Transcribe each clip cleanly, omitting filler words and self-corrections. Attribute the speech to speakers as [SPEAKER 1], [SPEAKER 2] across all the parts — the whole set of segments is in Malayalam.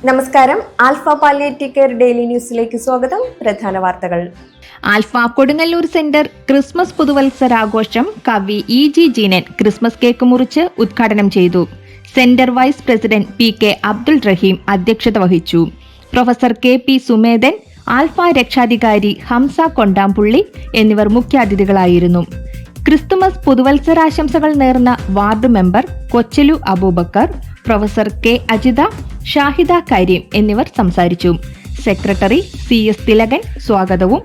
[SPEAKER 1] നമസ്കാരം. ആൽഫ പാലിയേറ്റീവ് കെയർ ഡെയിലി ന്യൂസിലേക്ക് സ്വാഗതം. പ്രധാന വാർത്തകൾ.
[SPEAKER 2] ആൽഫ കൊടുങ്ങല്ലൂർ സെന്റർ ക്രിസ്മസ് പുതുവത്സരാഘോഷം കവി ഇ.ജി. ജീനൻ ക്രിസ്മസ് കേക്ക് മുറിച്ച് ഉദ്ഘാടനം ചെയ്തു. Centre vice president P K. Abdul Rahim അധ്യക്ഷത വഹിച്ചു. Professor K P. സുമേധൻ, ആൽഫ രക്ഷാധികാരി ഹംസ കൊണ്ടാമ്പുള്ളി എന്നിവർ മുഖ്യാതിഥികളായിരുന്നു. ക്രിസ്തുമസ് പുതുവത്സരാശംസകൾ നേർന്ന ward member Kochalu Abubacker, professor K. Ajitha, Shahida Kareem എന്നിവർ സംസാരിച്ചു. Secretary C.S. തിലകൻ സ്വാഗതവും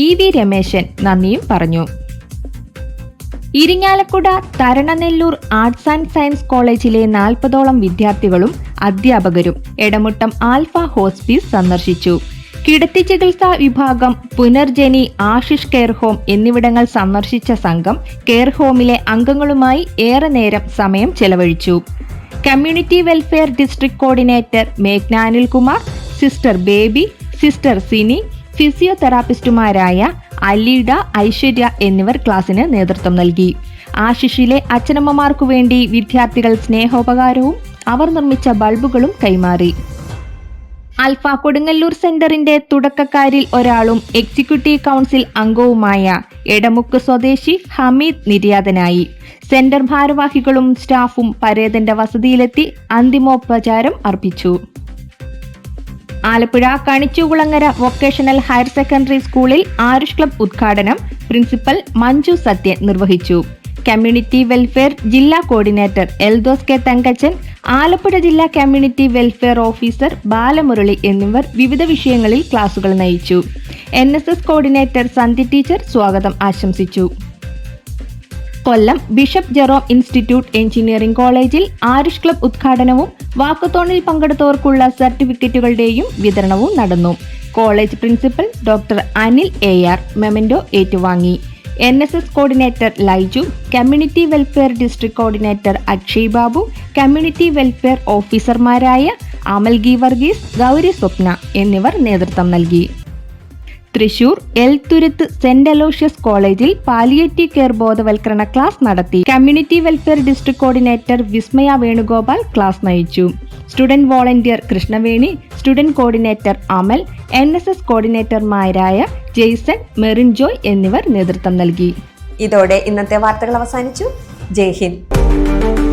[SPEAKER 2] E.V. രമേശൻ നന്ദിയും പറഞ്ഞു. Irinjalakuda Tharananellur arts and science കോളേജിലെ 40ഓളം വിദ്യാർത്ഥികളും അധ്യാപകരും എടമുട്ടം ആൽഫ ഹോസ്പീസ് സന്ദർശിച്ചു. കിടത്തി ചികിത്സാ വിഭാഗം, പുനർജനി, ആശിഷ് കെയർ ഹോം എന്നിവിടങ്ങൾ സന്ദർശിച്ച സംഘം കെയർ ഹോമിലെ അംഗങ്ങളുമായി ഏറെ നേരം സമയം ചെലവഴിച്ചു. കമ്മ്യൂണിറ്റി വെൽഫെയർ ഡിസ്ട്രിക്ട് കോർഡിനേറ്റർ മേഘ്ന അനിൽകുമാർ, സിസ്റ്റർ ബേബി, സിസ്റ്റർ സിനി, ഫിസിയോതെറാപ്പിസ്റ്റുമാരായ അലീഡ, ഐശ്വര്യ എന്നിവർ ക്ലാസിന് നേതൃത്വം നൽകി. ആശിഷിലെ അച്ഛനമ്മമാർക്കു വേണ്ടി വിദ്യാർത്ഥികൾ സ്നേഹോപകാരവും അവർ നിർമ്മിച്ച ബൾബുകളും കൈമാറി. ആൽഫ കൊടുങ്ങല്ലൂർ സെന്ററിന്റെ തുടക്കക്കാരിൽ ഒരാളും എക്സിക്യൂട്ടീവ് കൗൺസിൽ അംഗവുമായ എടമുക്ക് സ്വദേശി ഹമീദ് നിര്യാതനായി. സെന്റർ ഭാരവാഹികളും സ്റ്റാഫും പരേതന്റെ വസതിയിലെത്തി അന്തിമോപചാരം അർപ്പിച്ചു. Alappuzha Kanichukulangara vocational higher secondary സ്കൂളിൽ ആരുഷ് ക്ലബ് ഉദ്ഘാടനം പ്രിൻസിപ്പൽ മഞ്ജു സത്യൻ നിർവഹിച്ചു. കമ്മ്യൂണിറ്റി വെൽഫെയർ ജില്ലാ കോർഡിനേറ്റർ എൽദോസ് കെ തങ്കച്ചൻ, ആലപ്പുഴ ജില്ലാ കമ്മ്യൂണിറ്റി വെൽഫെയർ ഓഫീസർ ബാലമുരളി എന്നിവർ വിവിധ വിഷയങ്ങളിൽ ക്ലാസുകൾ നയിച്ചു. NSS കോർഡിനേറ്റർ സന്ധ്യ ടീച്ചർ സ്വാഗതം ആശംസിച്ചു. Kollam bishop Jerome institute engineering കോളേജിൽ ആരുഷ് ക്ലബ് ഉദ്ഘാടനവും വാക്കത്തോണിൽ പങ്കെടുത്തവർക്കുള്ള സർട്ടിഫിക്കറ്റുകളുടെയും വിതരണവും നടന്നു. College principal doctor Anil AR memento ഏറ്റുവാങ്ങി. NSS coordinator Laiju, community welfare district coordinator Akshay Babu, community welfare ഓഫീസർമാരായ അമൽഗി വർഗീസ്, ഗൗരി സ്വപ്ന എന്നിവർ നേതൃത്വം നൽകി. തൃശൂർ എൽത്തുരുത്ത് സെന്റ് അലോഷ്യസ് കോളേജിൽ പാലിയേറ്റീവ് കെയർ ബോധവൽക്കരണ ക്ലാസ് നടത്തി. Community welfare district coordinator Vismaya Venugopal class നയിച്ചു. Student volunteer Krishnaveni, student coordinator Amal, NSS കോർഡിനേറ്റർമാരായ Jason, Merin Joy എന്നിവർ നേതൃത്വം നൽകി.
[SPEAKER 1] ഇതോടെ ഇന്നത്തെ വാർത്തകൾ അവസാനിച്ചു. ജയ് ഹിന്ദ്.